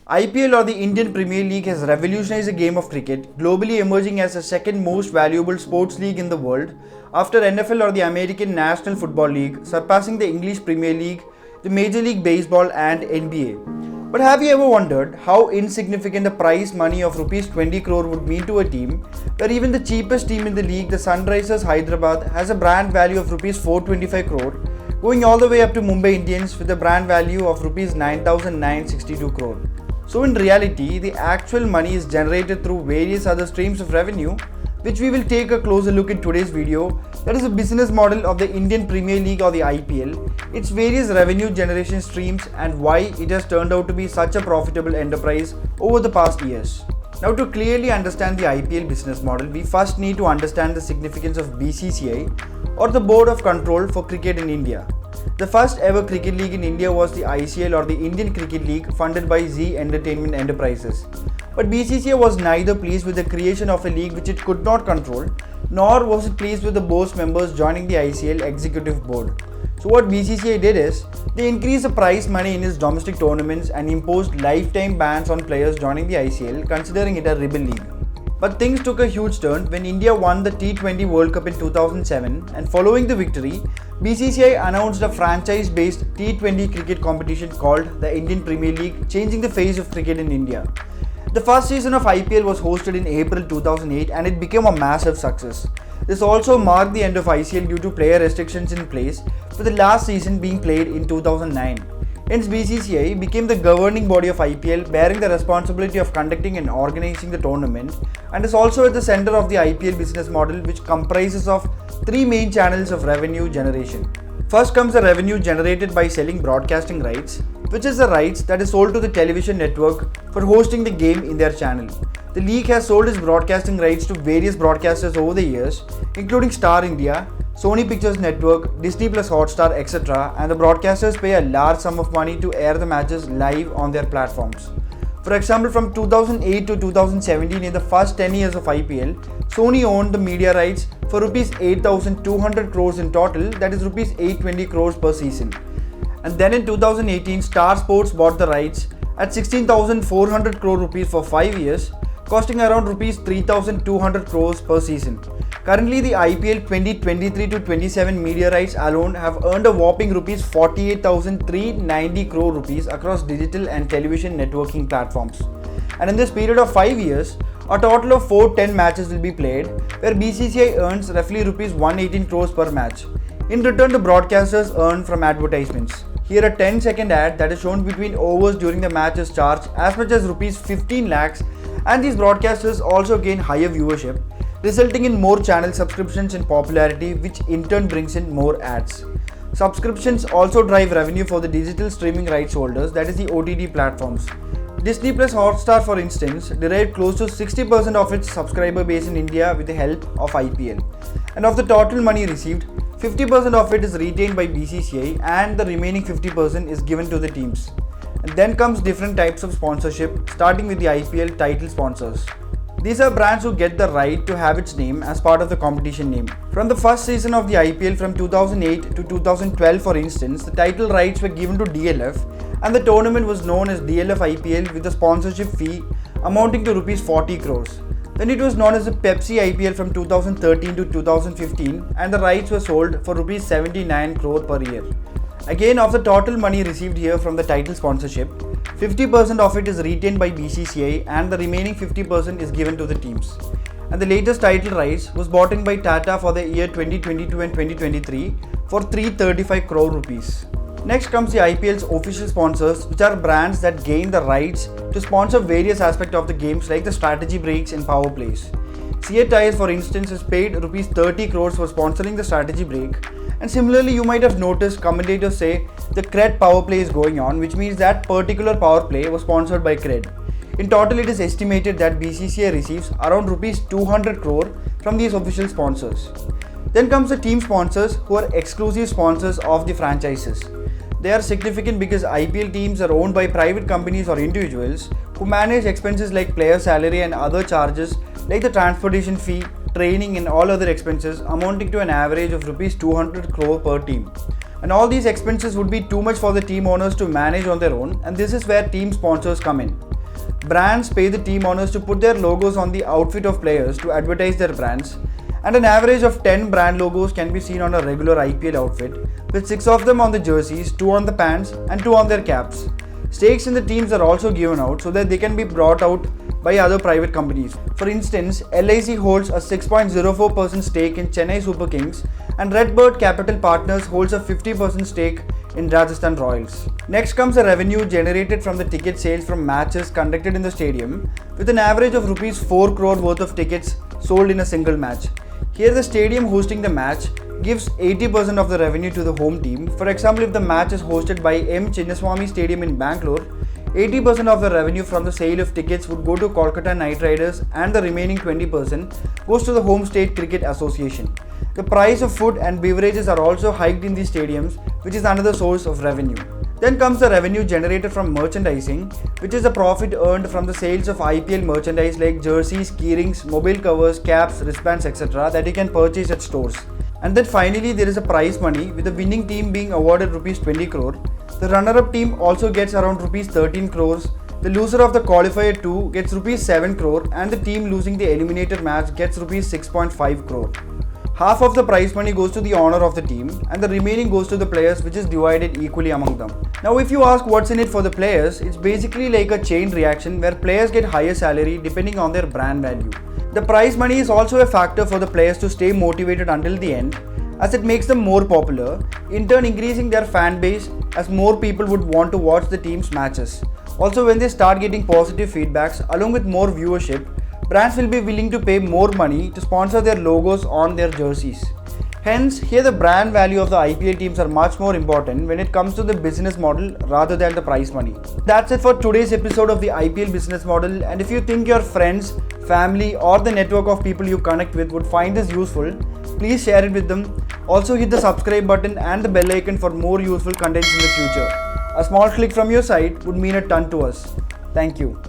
IPL or the Indian Premier League has revolutionized the game of cricket, globally emerging as the second most valuable sports league in the world after NFL or the American National Football League, surpassing the English Premier League, the Major League Baseball and NBA. But have you ever wondered how insignificant the prize money of rupees 20 crore would mean to a team where even the cheapest team in the league, the Sunrisers Hyderabad, has a brand value of rupees 425 crore, going all the way up to Mumbai Indians with a brand value of rupees 9,962 crore. So in reality, the actual money is generated through various other streams of revenue, which we will take a closer look in today's video. That is the business model of the Indian Premier League or the IPL, its various revenue generation streams and why it has turned out to be such a profitable enterprise over the past years. Now, to clearly understand the IPL business model, we first need to understand the significance of BCCI or the Board of Control for Cricket in India. The first ever cricket league in India was the ICL or the Indian Cricket League, funded by Zee Entertainment Enterprises. But BCCI was neither pleased with the creation of a league which it could not control, nor was it pleased with the board members joining the ICL executive board. So what BCCI did is, they increased the prize money in its domestic tournaments and imposed lifetime bans on players joining the ICL, considering it a rebel league. But things took a huge turn when India won the T20 World Cup in 2007, and following the victory, BCCI announced a franchise-based T20 cricket competition called the Indian Premier League, changing the face of cricket in India. The first season of IPL was hosted in April 2008 and it became a massive success. This also marked the end of ICL due to player restrictions in place, with the last season being played in 2009. Hence, BCCI became the governing body of IPL, bearing the responsibility of conducting and organizing the tournament, and is also at the center of the IPL business model, which comprises of three main channels of revenue generation. First comes the revenue generated by selling broadcasting rights, which is the rights that is sold to the television network for hosting the game in their channel. The league has sold its broadcasting rights to various broadcasters over the years, including Star India, Sony Pictures Network, Disney Plus Hotstar, etc., and the broadcasters pay a large sum of money to air the matches live on their platforms. For example, from 2008 to 2017, in the first 10 years of IPL, Sony owned the media rights for rupees 8,200 crores in total, that is rupees 820 crores per season. And then in 2018, Star Sports bought the rights at 16,400 crore rupees for 5 years, costing around rupees 3,200 crores per season. Currently, the IPL 2023 to 27 media rights alone have earned a whopping rupees 48,390 crore rupees across digital and television networking platforms. And in this period of 5 years, a total of 410 matches will be played, where BCCI earns roughly rupees 118 crores per match. In return, the broadcasters earn from advertisements. Here, a 10-second ad that is shown between overs during the match is charged as much as rupees 15 lakhs, and these broadcasters also gain higher viewership, resulting in more channel subscriptions and popularity, which in turn brings in more ads. Subscriptions also drive revenue for the digital streaming rights holders, that is the OTT platforms. Disney Plus Hotstar, for instance, derived close to 60% of its subscriber base in India with the help of IPL. And of the total money received, 50% of it is retained by BCCI and the remaining 50% is given to the teams. And then comes different types of sponsorship, starting with the IPL title sponsors. These are brands who get the right to have its name as part of the competition name. From the first season of the IPL from 2008 to 2012, for instance, the title rights were given to DLF and the tournament was known as DLF IPL with a sponsorship fee amounting to rupees 40 crores. Then it was known as the Pepsi IPL from 2013 to 2015 and the rights were sold for rupees 79 crore per year. Again, of the total money received here from the title sponsorship, 50% of it is retained by BCCI and the remaining 50% is given to the teams. And the latest title rights was bought in by Tata for the year 2022 and 2023 for 335 crore rupees. Next comes the IPL's official sponsors, which are brands that gain the rights to sponsor various aspects of the games like the strategy breaks and power plays. CA Tires, for instance, has paid rupees 30 crores for sponsoring the strategy break. And similarly, you might have noticed commentators say the Cred power play is going on, which means that particular power play was sponsored by Cred. In total, it is estimated that BCCI receives around rupees 200 crore from these official sponsors. Then comes the team sponsors, who are exclusive sponsors of the franchises. They are significant because IPL teams are owned by private companies or individuals who manage expenses like player salary and other charges like the transportation fee, training and all other expenses amounting to an average of rupees 200 crore per team. And all these expenses would be too much for the team owners to manage on their own, and this is where team sponsors come in. brands pay the team owners to put their logos on the outfit of players to advertise their brands, and an average of 10 brand logos can be seen on a regular IPL outfit, with 6 of them on the jerseys, 2 on the pants, and 2 on their caps. Stakes in the teams are also given out so that they can be brought out by other private companies. For instance, LIC holds a 6.04% stake in Chennai Super Kings, and Redbird Capital Partners holds a 50% stake in Rajasthan Royals. Next comes the revenue generated from the ticket sales from matches conducted in the stadium, with an average of Rs 4 crore worth of tickets sold in a single match. Here the stadium hosting the match gives 80% of the revenue to the home team. For example, if the match is hosted by M. Chinnaswamy Stadium in Bangalore, 80% of the revenue from the sale of tickets would go to Kolkata Knight Riders, and the remaining 20% goes to the Home State Cricket Association. The price of food and beverages are also hiked in these stadiums, which is another source of revenue. Then comes the revenue generated from merchandising, which is the profit earned from the sales of IPL merchandise like jerseys, keyrings, mobile covers, caps, wristbands, etc. that you can purchase at stores. And then finally there is a prize money, with the winning team being awarded Rs 20 crore. The runner-up team also gets around Rs 13 crores. The loser of the qualifier 2 gets Rs 7 crore, and the team losing the eliminator match gets Rs 6.5 crore. Half of the prize money goes to the owner of the team, and the remaining goes to the players, which is divided equally among them. Now if you ask what's in it for the players, it's basically like a chain reaction where players get higher salary depending on their brand value. The prize money is also a factor for the players to stay motivated until the end, as it makes them more popular, in turn increasing their fan base as more people would want to watch the team's matches. Also, when they start getting positive feedbacks along with more viewership, brands will be willing to pay more money to sponsor their logos on their jerseys. Hence, here the brand value of the IPL teams are much more important when it comes to the business model rather than the prize money. That's it for today's episode of the IPL business model, and if you think your friends, family or the network of people you connect with would find this useful, please share it with them. Also hit the subscribe button and the bell icon for more useful contents in the future. A small click from your side would mean a ton to us. Thank you.